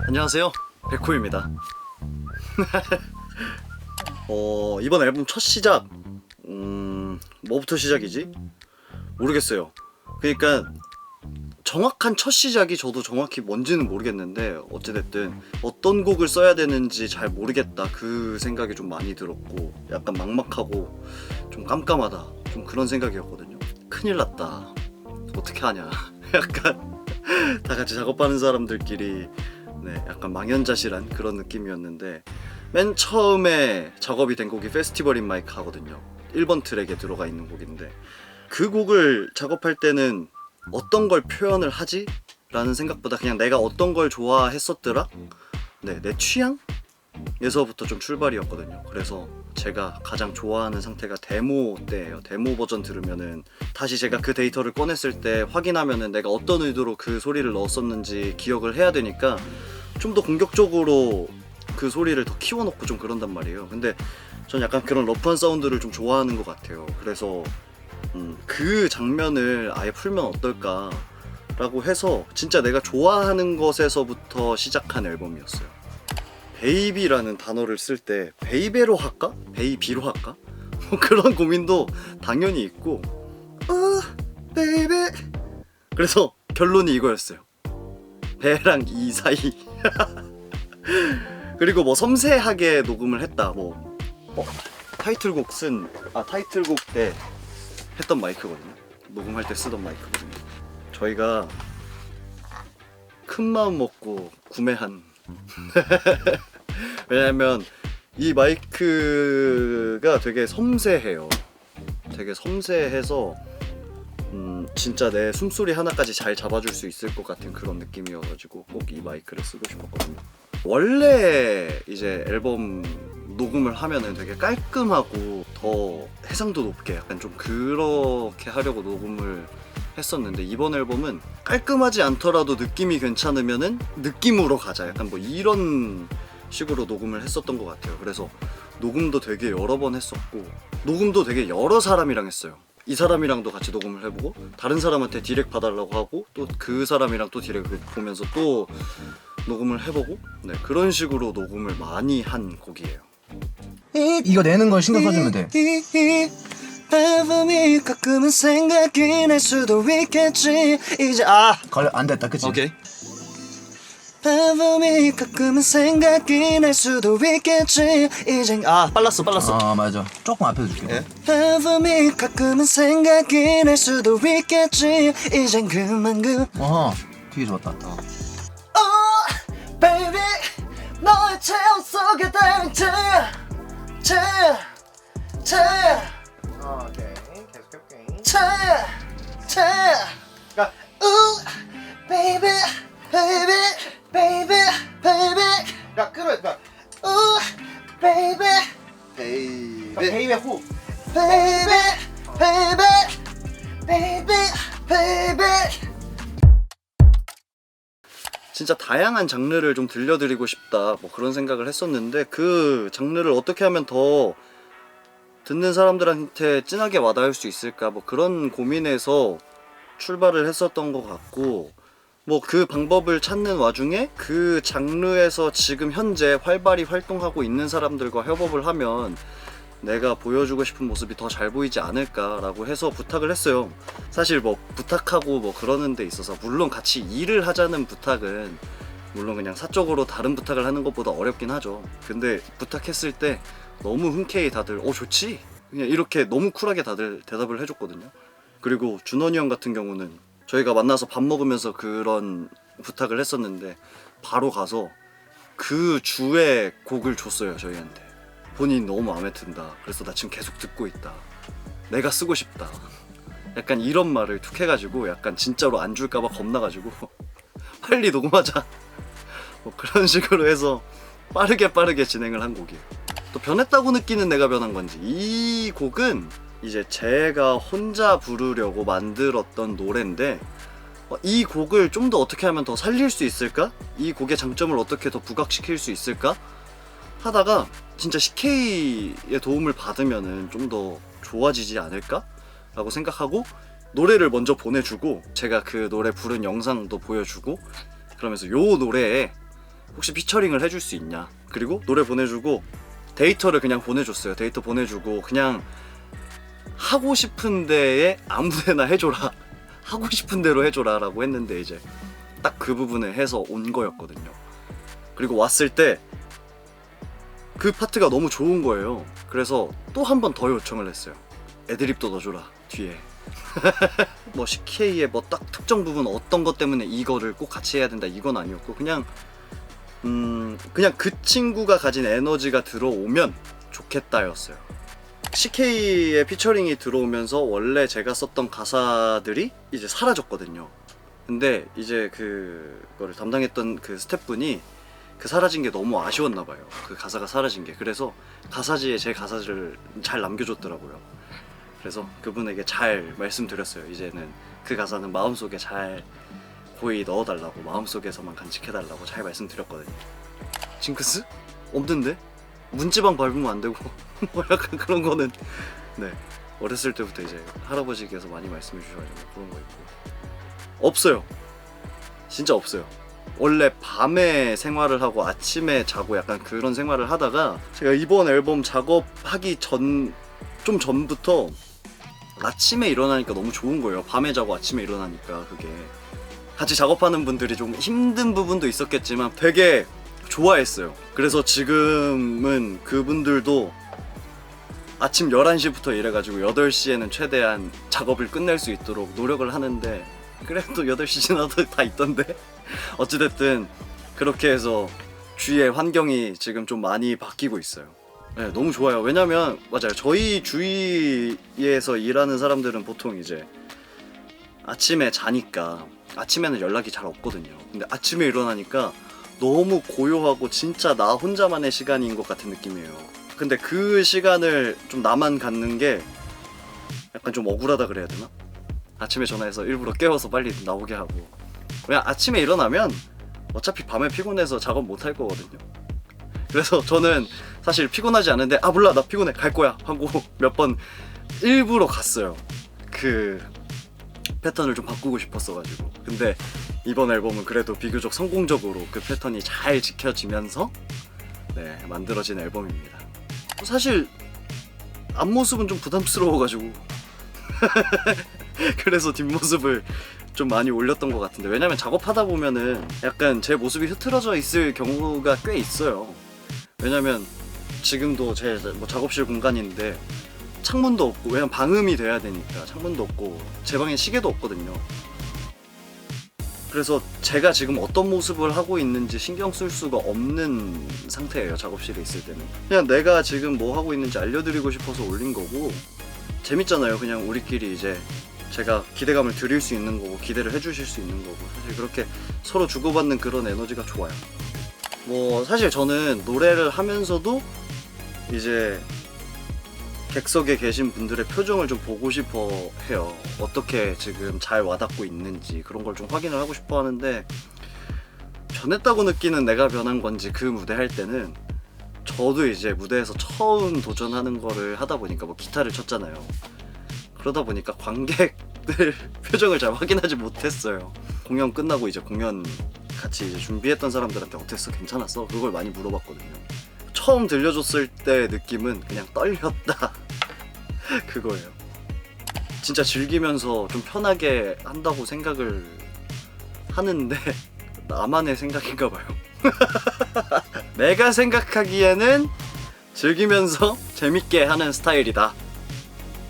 안녕하세요, 백호입니다. 이번 앨범 첫 시작, 뭐부터 시작이지? 모르겠어요. 그러니까 정확한 첫 시작이 저도 정확히 뭔지는 모르겠는데 어찌됐든 어떤 곡을 써야 되는지 잘 모르겠다, 그 생각이 좀 많이 들었고 약간 막막하고 좀 깜깜하다, 좀 그런 생각이었거든요. 큰일 났다, 어떻게 하냐. 약간 다 같이 작업하는 사람들끼리 약간 망연자실한 그런 느낌이었는데, 맨 처음에 작업이 된 곡이 페스티벌 인 마이 카거든요. 1번 트랙에 들어가 있는 곡인데, 그 곡을 작업할 때는 어떤 걸 표현을 하지? 라는 생각보다 그냥 내가 어떤 걸 좋아했었더라? 내 취향에서부터 좀 출발이었거든요. 그래서 제가 가장 좋아하는 상태가 데모 때예요. 데모 버전 들으면은 다시 제가 그 데이터를 꺼냈을 때 확인하면은 내가 어떤 의도로 그 소리를 넣었었는지 기억을 해야 되니까 좀 더 공격적으로 그 소리를 더 키워놓고 좀 그런단 말이에요. 근데 전 약간 그런 러프한 사운드를 좀 좋아하는 것 같아요. 그래서 그 장면을 아예 풀면 어떨까 라고 해서 진짜 내가 좋아하는 것에서부터 시작한 앨범이었어요. 베이비라는 단어를 쓸 때 베이베로 할까? 베이비로 할까? 그런 고민도 당연히 있고, 베이비. 그래서 결론이 이거였어요. 배랑 이 사이. 그리고 뭐 섬세하게 녹음을 했다. 타이틀곡 때 했던 마이크거든요. 녹음할 때 쓰던 마이크거든요. 저희가 큰 마음 먹고 구매한 왜냐면 이 마이크가 되게 섬세해요. 되게 섬세해서 진짜 내 숨소리 하나까지 잘 잡아줄 수 있을 것 같은 그런 느낌이어가지고 꼭 이 마이크를 쓰고 싶었거든요. 원래 이제 앨범 녹음을 하면은 되게 깔끔하고 더 해상도 높게 약간 좀 그렇게 하려고 녹음을 했었는데, 이번 앨범은 깔끔하지 않더라도 느낌이 괜찮으면은 느낌으로 가자, 약간 뭐 이런 식으로 녹음을 했었던 것 같아요. 그래서 녹음도 되게 여러 번 했었고, 녹음도 되게 여러 사람이랑 했어요. 이 사람이랑도 같이 녹음을 해보고, 다른 사람한테 디렉 봐달라고 하고, 또 그 사람이랑 또 디렉 보면서 또 녹음을 해보고, 그런 식으로 녹음을 많이 한 곡이에요. 이거 내는 걸 신경 써주면 돼. 앨범이 가끔은 생각이 날 수도 있겠지. 이제 걸려 안 됐다, 그치? 오케이. 앨범이 가끔은 생각이 날 수도 있겠지. 이제 빨랐어. 맞아. 조금 앞에서 줄게. 앨범이 가끔은 생각이 날 수도 있겠지. 이젠 그만. 되게 좋았다. Baby, 너의 체온 속에 담은 오케이, 계속해볼게. baby. 야, 끌어. baby. 베이베 후. baby. 진짜 다양한 장르를 좀 들려드리고 싶다, 뭐 그런 생각을 했었는데, 그 장르를 어떻게 하면 더 듣는 사람들한테 진하게 와닿을 수 있을까, 뭐 그런 고민에서 출발을 했었던 것 같고, 뭐 그 방법을 찾는 와중에 그 장르에서 지금 현재 활발히 활동하고 있는 사람들과 협업을 하면 내가 보여주고 싶은 모습이 더 잘 보이지 않을까라고 해서 부탁을 했어요. 사실 뭐 부탁하고 뭐 그러는 데 있어서, 물론 같이 일을 하자는 부탁은 물론 그냥 사적으로 다른 부탁을 하는 것보다 어렵긴 하죠. 근데 부탁했을 때 너무 흔쾌히 다들 좋지? 그냥 이렇게 너무 쿨하게 다들 대답을 해줬거든요. 그리고 준원이 형 같은 경우는 저희가 만나서 밥 먹으면서 그런 부탁을 했었는데 바로 가서 그 주에 곡을 줬어요, 저희한테. 본인이 너무 마음에 든다, 그래서 나 지금 계속 듣고 있다, 내가 쓰고 싶다, 약간 이런 말을 툭 해가지고 약간 진짜로 안 줄까봐 겁나가지고 빨리 녹음하자, 뭐 그런 식으로 해서 빠르게 진행을 한 곡이에요. 또 변했다고 느끼는 내가 변한 건지, 이 곡은 이제 제가 혼자 부르려고 만들었던 노래인데, 이 곡을 좀 더 어떻게 하면 더 살릴 수 있을까? 이 곡의 장점을 어떻게 더 부각시킬 수 있을까? 하다가 진짜 CK의 도움을 받으면은 좀 더 좋아지지 않을까? 라고 생각하고 노래를 먼저 보내주고, 제가 그 노래 부른 영상도 보여주고, 그러면서 요 노래에 혹시 피처링을 해줄 수 있냐. 그리고 노래 보내주고 데이터를 그냥 보내줬어요. 데이터 보내주고 그냥 하고 싶은 데에 아무데나 해줘라. 하고 싶은 대로 해줘라 라고 했는데 이제 딱 그 부분을 해서 온 거였거든요. 그리고 왔을 때 그 파트가 너무 좋은 거예요. 그래서 또 한 번 더 요청을 했어요. 애드립도 넣어줘라 뒤에. 뭐 CK의 뭐 딱 특정 부분 어떤 것 때문에 이거를 꼭 같이 해야 된다 이건 아니었고 그냥 그 친구가 가진 에너지가 들어오면 좋겠다였어요. CK의 피처링이 들어오면서 원래 제가 썼던 가사들이 이제 사라졌거든요. 근데 이제 그거를 담당했던 그 스태프분이 그 사라진 게 너무 아쉬웠나 봐요. 그 가사가 사라진 게. 그래서 가사지에 제 가사를 잘 남겨줬더라고요. 그래서 그분에게 잘 말씀드렸어요. 이제는 그 가사는 마음속에 잘 고이 넣어달라고, 마음속에서만 간직해달라고 잘 말씀드렸거든요. 징크스? 없는데? 문지방 밟으면 안 되고 뭐 약간 그런 거는 네 어렸을 때부터 이제 할아버지께서 많이 말씀해 주셔가지고 그런 거 있고 없어요. 진짜 없어요. 원래 밤에 생활을 하고 아침에 자고 약간 그런 생활을 하다가 제가 이번 앨범 작업하기 좀 전부터 아침에 일어나니까 너무 좋은 거예요. 밤에 자고 아침에 일어나니까 그게 같이 작업하는 분들이 좀 힘든 부분도 있었겠지만 되게 좋아했어요. 그래서 지금은 그분들도 아침 11시부터 일해가지고 8시에는 최대한 작업을 끝낼 수 있도록 노력을 하는데 그래도 8시 지나도 다 있던데 어찌됐든 그렇게 해서 주위의 환경이 지금 좀 많이 바뀌고 있어요. 네, 너무 좋아요. 왜냐면 맞아요. 저희 주위에서 일하는 사람들은 보통 이제 아침에 자니까 아침에는 연락이 잘 없거든요. 근데 아침에 일어나니까 너무 고요하고 진짜 나 혼자만의 시간인 것 같은 느낌이에요. 근데 그 시간을 좀 나만 갖는 게 약간 좀 억울하다 그래야 되나? 아침에 전화해서 일부러 깨워서 빨리 나오게 하고 그냥 아침에 일어나면 어차피 밤에 피곤해서 작업 못 할 거거든요. 그래서 저는 사실 피곤하지 않은데 아 몰라 나 피곤해 갈 거야 하고 몇 번 일부러 갔어요. 그 패턴을 좀 바꾸고 싶었어가지고. 근데 이번 앨범은 그래도 비교적 성공적으로 그 패턴이 잘 지켜지면서 네, 만들어진 앨범입니다. 사실 앞모습은 좀 부담스러워가지고 그래서 뒷모습을 좀 많이 올렸던 것 같은데 왜냐면 작업하다 보면은 약간 제 모습이 흐트러져 있을 경우가 꽤 있어요. 왜냐면 지금도 제 뭐 작업실 공간인데 창문도 없고 왜냐면 방음이 돼야 되니까 창문도 없고 제 방에 시계도 없거든요. 그래서 제가 지금 어떤 모습을 하고 있는지 신경 쓸 수가 없는 상태예요. 작업실에 있을 때는 그냥 내가 지금 뭐 하고 있는지 알려드리고 싶어서 올린 거고 재밌잖아요. 그냥 우리끼리 이제 제가 기대감을 드릴 수 있는 거고 기대를 해주실 수 있는 거고 사실 그렇게 서로 주고받는 그런 에너지가 좋아요. 뭐 사실 저는 노래를 하면서도 이제 객석에 계신 분들의 표정을 좀 보고 싶어 해요. 어떻게 지금 잘 와닿고 있는지 그런 걸 좀 확인을 하고 싶어 하는데 변했다고 느끼는 내가 변한 건지 그 무대 할 때는 저도 이제 무대에서 처음 도전하는 거를 하다 보니까 뭐 기타를 쳤잖아요. 그러다 보니까 관객들 표정을 잘 확인하지 못했어요. 공연 끝나고 이제 공연 같이 이제 준비했던 사람들한테 어땠어? 괜찮았어? 그걸 많이 물어봤거든요. 처음 들려줬을 때 느낌은 그냥 떨렸다 그거예요. 진짜 즐기면서 좀 편하게 한다고 생각을 하는데 나만의 생각인가 봐요. 내가 생각하기에는 즐기면서 재밌게 하는 스타일이다.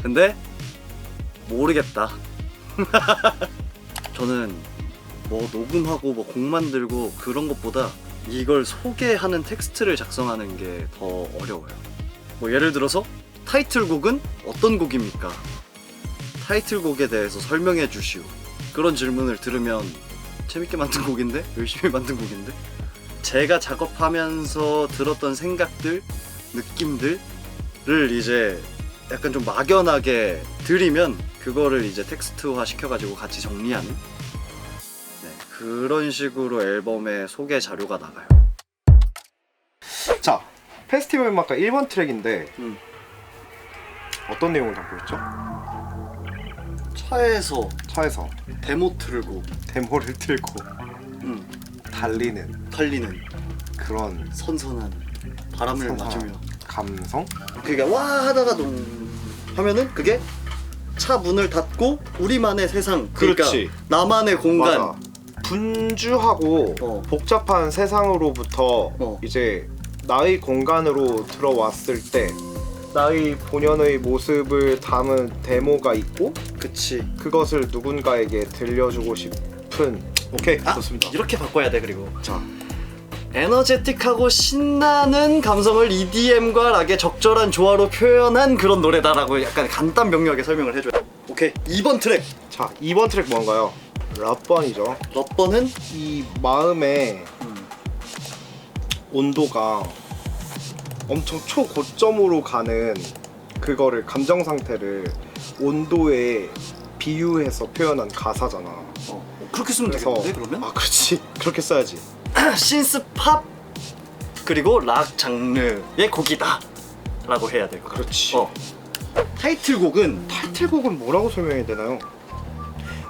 근데 모르겠다. 저는 뭐 녹음하고 뭐 곡 만들고 그런 것보다 이걸 소개하는 텍스트를 작성하는 게 더 어려워요. 뭐 예를 들어서 타이틀곡은 어떤 곡입니까? 타이틀곡에 대해서 설명해 주시오. 그런 질문을 들으면 재밌게 만든 곡인데? 열심히 만든 곡인데? 제가 작업하면서 들었던 생각들, 느낌들을 이제 약간 좀 막연하게 드리면 그거를 이제 텍스트화 시켜가지고 같이 정리하는 네, 그런 식으로 앨범의 소개 자료가 나가요. 자, 페스티벌 음악가 1번 트랙인데 어떤 내용을 담고 있죠? 차에서 차에서 데모 틀고 데모를 틀고 달리는 그런 선선한 바람을 선선한 맞으며 감성? 그게 와 하다가 동 하면은 그게 차 문을 닫고 우리만의 세상, 그러니까 그렇지. 나만의 공간. 맞아. 분주하고 복잡한 세상으로부터 이제 나의 공간으로 들어왔을 때 나의 본연의 모습을 담은 데모가 있고 그치. 그것을 누군가에게 들려주고 싶은 오케이 좋습니다. 이렇게 바꿔야 돼. 그리고 자, 에너제틱하고 신나는 감성을 EDM과 락의 적절한 조화로 표현한 그런 노래다라고 약간 간단 명료하게 설명을 해줘야 돼. 오케이, 2번 트랙. 자 2번 트랙 뭔가요? 럽번이죠. 럽번은 이 마음의 온도가 엄청 초고점으로 가는 그거를 감정 상태를 온도에 비유해서 표현한 가사잖아. 그렇게 쓰면 그래서 되겠는데 그러면? 아 그렇지 그렇게 써야지. 신스 팝 그리고 락 장르의 곡이다 라고 해야 될 것 같아. 그렇지. 타이틀곡은 뭐라고 설명해야 되나요?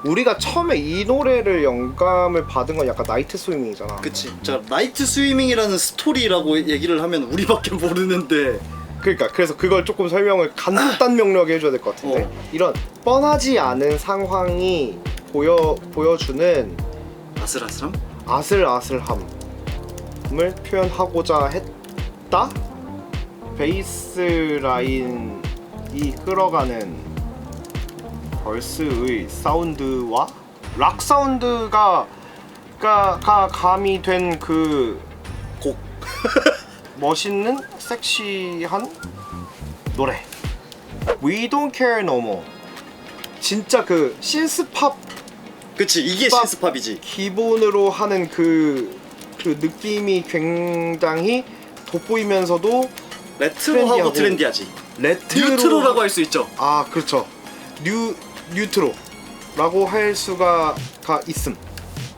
우리가 처음에 이 노래를 영감을 받은 건 약간 나이트 스위밍이잖아. 그치. 자, 나이트 스위밍이라는 스토리라고 얘기를 하면 우리밖에 모르는데 그러니까 그래서 그걸 조금 설명을 간단 명료하게 해줘야 될 것 같은데 이런 뻔하지 않은 상황이 보여주는 아슬아슬함? 아슬아슬함을 표현하고자 했다. 베이스 라인이 끌어가는 벌스의 사운드와 락 사운드가 가미된 그 곡. 멋있는 섹시한 노래 We Don't Care No More. 진짜 그 신스팝 그치, 이게 팝. 신스팝이지. 기본으로 하는 그 느낌이 굉장히 돋보이면서도 레트로하고 트렌디하지. 뉴트로라고 할 수 있죠. 아 그렇죠. 뉴트로라고 할 수가 있음.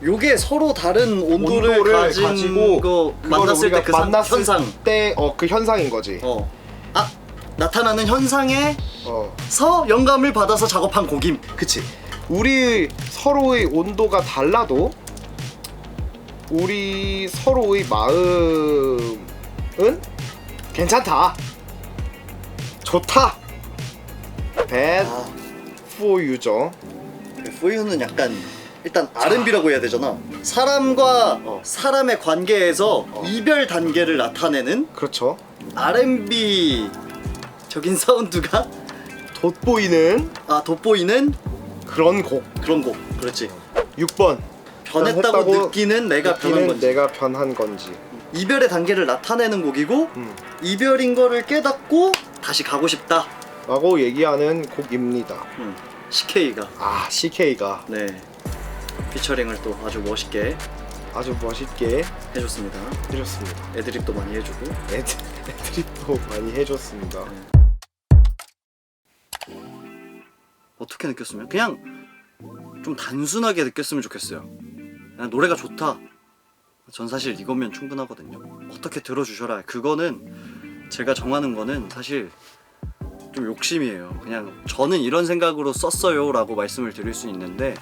요게 서로 다른 온도를 가지고 거 만났을 때 그 현상. 그 현상인 거지. 나타나는 현상에서 영감을 받아서 작업한 곡임. 그치. 우리 서로의 온도가 달라도 우리 서로의 마음은 괜찮다. 좋다. Bad for you죠. For you는 약간 일단 R&B라고 해야 되잖아. 사람과 사람의 관계에서 이별 단계를 나타내는 그렇죠. R&B적인 사운드가 돋보이는 그런 곡. 그렇지. 6번 변했다고 느끼는 내가 변한 건지. 내가 변한 건지. 이별의 단계를 나타내는 곡이고 이별인 거를 깨닫고 다시 가고 싶다 라고 얘기하는 곡입니다. CK가 CK가 네 피처링을 또 아주 멋있게 아주 멋있게 해줬습니다. 애드립도 많이 해주고 애드립도 많이 해줬습니다. 어떻게 느꼈으면 그냥 좀 단순하게 느꼈으면 좋겠어요. 그냥 노래가 좋다. 전 사실 이거면 충분하거든요. 어떻게 들어주셔라. 그거는 제가 정하는 거는 사실 좀 욕심이에요. 그냥 저는 이런 생각으로 썼어요 라고 말씀을 드릴 수 있는데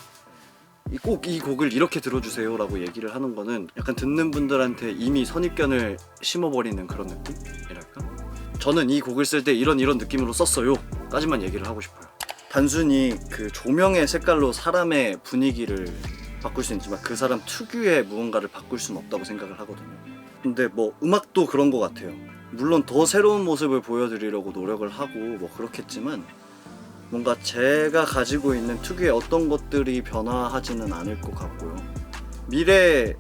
꼭 이 곡을 이렇게 들어주세요 라고 얘기를 하는 거는 약간 듣는 분들한테 이미 선입견을 심어버리는 그런 느낌이랄까? 저는 이 곡을 쓸 때 이런 느낌으로 썼어요 까지만 얘기를 하고 싶어요. 단순히 그 조명의 색깔로 사람의 분위기를 바꿀 수는 있지만 그 사람 특유의 무언가를 바꿀 수는 없다고 생각을 하거든요. 근데 뭐 음악도 그런 것 같아요. 물론 더 새로운 모습을 보여드리려고 노력을 하고 뭐 그렇겠지만 뭔가 제가 가지고 있는 특유의 어떤 것들이 변화하지는 않을 것 같고요. 미래에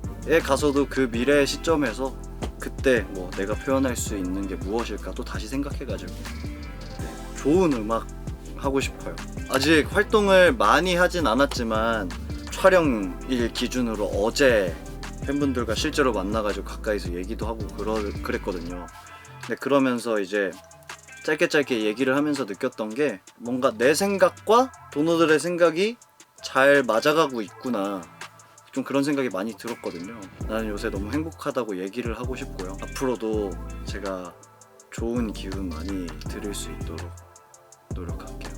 가서도 그 미래의 시점에서 그때 뭐 내가 표현할 수 있는 게 무엇일까 또 다시 생각해가지고 좋은 음악 하고 싶어요. 아직 활동을 많이 하진 않았지만 촬영일 기준으로 어제 팬분들과 실제로 만나가지고 가까이서 얘기도 하고 그랬거든요. 근데 그러면서 이제 짧게 얘기를 하면서 느꼈던 게 뭔가 내 생각과 도노들의 생각이 잘 맞아가고 있구나, 좀 그런 생각이 많이 들었거든요. 나는 요새 너무 행복하다고 얘기를 하고 싶고요. 앞으로도 제가 좋은 기운 많이 드릴 수 있도록 노력할게요.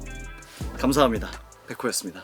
감사합니다. 백호였습니다.